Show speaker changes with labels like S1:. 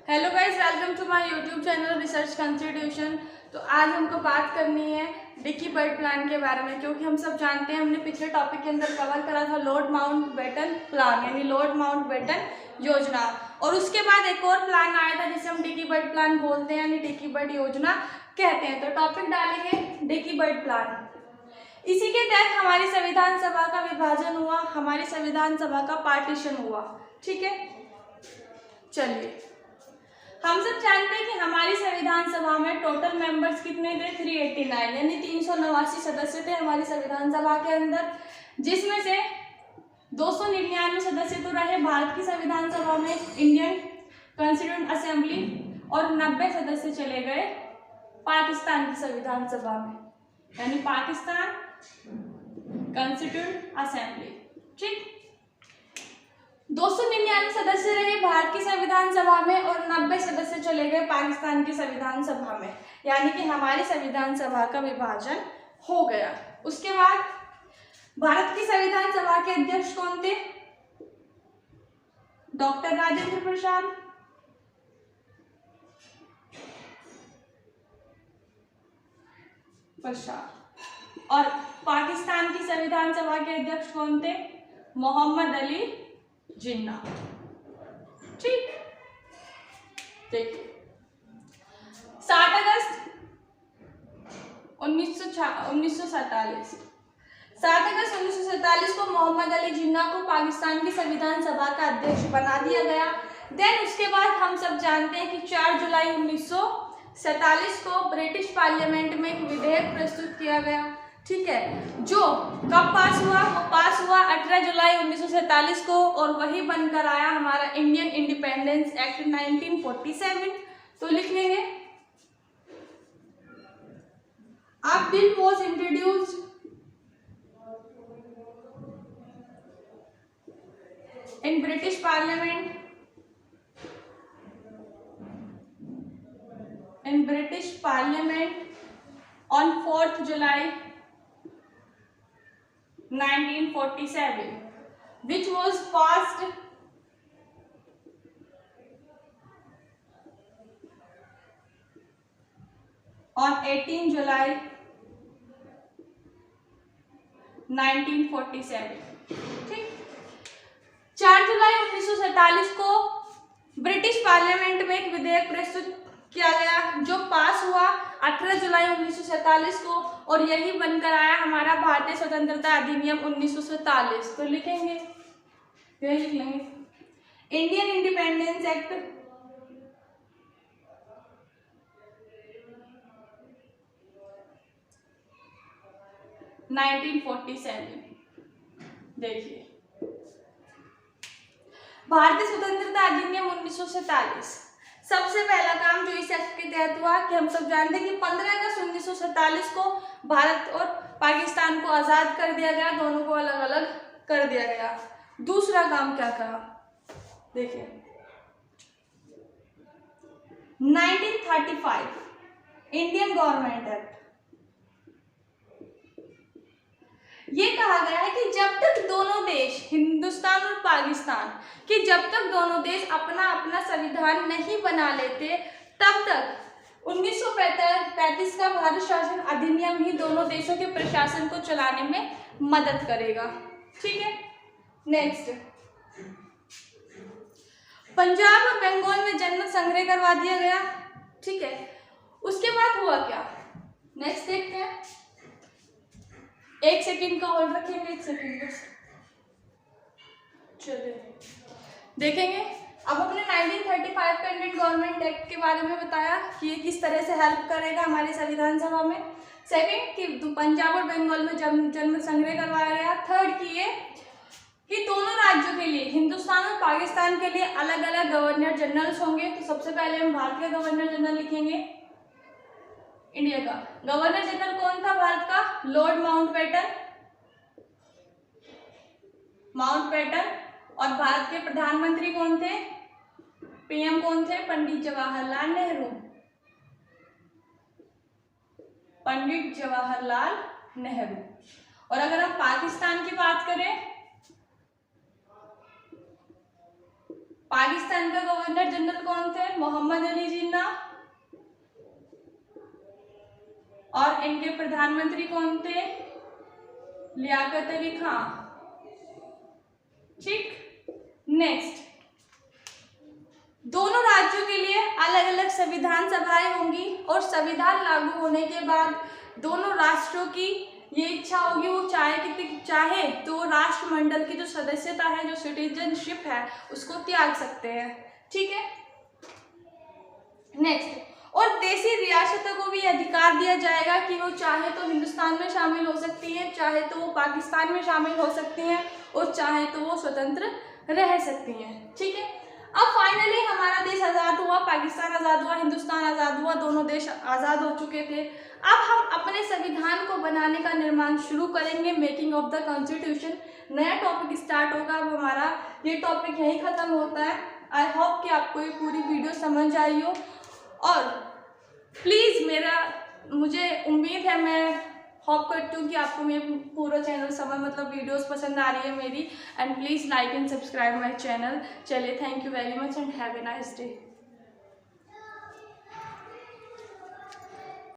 S1: Hello guys, welcome to my YouTube channel research constitution. तो आज हमको बात करनी है डिकी बर्ड प्लान के बारे में, क्योंकि हम सब जानते हैं हमने पिछले टॉपिक के अंदर कवर करा था लॉर्ड माउंटबेटन प्लान, यानी लॉर्ड माउंटबेटन योजना। और उसके बाद एक और प्लान आया था जिसे हम डिकी बर्ड प्लान बोलते हैं, यानी डिकी बर्ड योजना कहते हैं। तो टॉपिक डालेंगे डिकी बर्ड प्लान। इसी के तहत हमारी संविधान सभा का विभाजन हुआ, हमारी संविधान सभा का पार्टीशन हुआ। ठीक है, चलिए हम सब जानते हैं कि हमारी संविधान सभा में टोटल मेंबर्स कितने थे? 389, यानी 389 सदस्य थे हमारी संविधान सभा के अंदर, जिसमें से 299 सदस्य तो रहे भारत की संविधान सभा में, इंडियन कॉन्स्टिट्यूएंट असेंबली, और 90 सदस्य चले गए पाकिस्तान की संविधान सभा में, यानी पाकिस्तान कॉन्स्टिट्यूएंट असेंबली। ठीक, 299 सदस्य रहे भारत की संविधान सभा में और 90 सदस्य चले गए पाकिस्तान की संविधान सभा में, यानी कि हमारी संविधान सभा का विभाजन हो गया। उसके बाद भारत की संविधान सभा के अध्यक्ष कौन थे? डॉक्टर राजेंद्र प्रसाद। और पाकिस्तान की संविधान सभा के अध्यक्ष कौन थे? मोहम्मद अली जिन्ना। ठीक, देखिए 7 अगस्त 1947 को मोहम्मद अली जिन्ना को पाकिस्तान की संविधान सभा का अध्यक्ष बना दिया गया। देन उसके बाद हम सब जानते हैं कि 4 जुलाई 1947 को ब्रिटिश पार्लियामेंट में एक विधेयक प्रस्तुत किया गया। ठीक है, जो कब पास हुआ? वो पास हुआ 18 जुलाई 1947 को, और वही बनकर आया हमारा इंडियन इंडिपेंडेंस एक्ट 1947। तो लिख लेंगे, अब bill was introduced in British Parliament on 4th July 1947, which was passed on 18 July 1947। ठीक, 4 जुलाई 1947 को ब्रिटिश पार्लियामेंट में एक विधेयक प्रस्तुत किया गया जो पास हुआ 18 जुलाई 1947 को, और यही बनकर आया हमारा भारतीय स्वतंत्रता अधिनियम 1947। तो लिखेंगे, यही लिख लेंगे, इंडियन इंडिपेंडेंस एक्ट 1947। देखिए, भारतीय स्वतंत्रता अधिनियम 1947। सबसे पहला काम जो इस एक्ट के तहत हुआ कि हम सब जानते हैं कि 15 अगस्त 1947 को भारत और पाकिस्तान को आज़ाद कर दिया गया, दोनों को अलग अलग कर दिया गया। दूसरा काम क्या करा? देखिए, 1935 इंडियन गवर्नमेंट एक्ट, ये कहा गया है कि जब तक दोनों देश, हिंदुस्तान और पाकिस्तान, कि जब तक दोनों देश अपना अपना संविधान नहीं बना लेते, तब तक 1935 का भारत शासन अधिनियम ही दोनों देशों के प्रशासन को चलाने में मदद करेगा। ठीक है, नेक्स्ट, पंजाब और बंगाल में जनमत संग्रह करवा दिया गया। ठीक है, उसके बाद हुआ क्या? नेक्स्ट देखते हैं, 1 सेकंड का होल्ड रखेंगे, 1 सेकंड बस। चलिए देखेंगे, अब अपने 1935 का इंडियन गवर्नमेंट एक्ट के बारे में बताया कि ये किस तरह से हेल्प करेगा हमारी संविधान सभा में। सेकंड, कि पंजाब और बंगाल में जन्म संग्रह करवाया गया। थर्ड, की ये कि दोनों राज्यों के लिए, हिंदुस्तान और पाकिस्तान के लिए अलग अलग गवर्नर जनरल्स होंगे। तो सबसे पहले हम भारत के गवर्नर जनरल लिखेंगे, इंडिया का गवर्नर जनरल कौन था भारत का? Lord Mountbatten. और भारत के प्रधानमंत्री कौन थे? पीएम कौन थे? पंडित जवाहरलाल नेहरू। और अगर हम पाकिस्तान की बात करें पाकिस्तान का गवर्नर जनरल कौन थे? मोहम्मद अली जिन्ना। और इनके प्रधानमंत्री कौन थे? लियाकत अली खां। ठीक, नेक्स्ट, दोनों राज्यों के लिए अलग अलग संविधान सभाएं होंगी और संविधान लागू होने के बाद दोनों राष्ट्रों की ये इच्छा होगी, वो चाहे तो राष्ट्रमंडल की जो सदस्यता है, जो सिटीजनशिप है, उसको त्याग सकते हैं। ठीक है, नेक्स्ट, और देशी रियासतों को भी अधिकार दिया जाएगा कि वो चाहे तो हिंदुस्तान में शामिल हो सकती हैं, चाहे तो वो पाकिस्तान में शामिल हो सकती हैं, और चाहे तो वो स्वतंत्र रह सकती हैं। ठीक है, अब फाइनली हमारा देश आज़ाद हुआ, पाकिस्तान आज़ाद हुआ, हिंदुस्तान आज़ाद हुआ, दोनों देश आज़ाद हो चुके थे। अब हम अपने संविधान को बनाने का निर्माण शुरू करेंगे, मेकिंग ऑफ द कॉन्स्टिट्यूशन। नया टॉपिक स्टार्ट होगा। अब हमारा ये टॉपिक यहीं ख़त्म होता है। आई होप कि आपको ये पूरी वीडियो समझ आई हो, और प्लीज़ मुझे उम्मीद है, मैं होप करती हूँ कि आपको मेरे पूरा चैनल मतलब वीडियोस पसंद आ रही है मेरी, and please like and subscribe my channel. चलिए, thank you very much and have a nice day.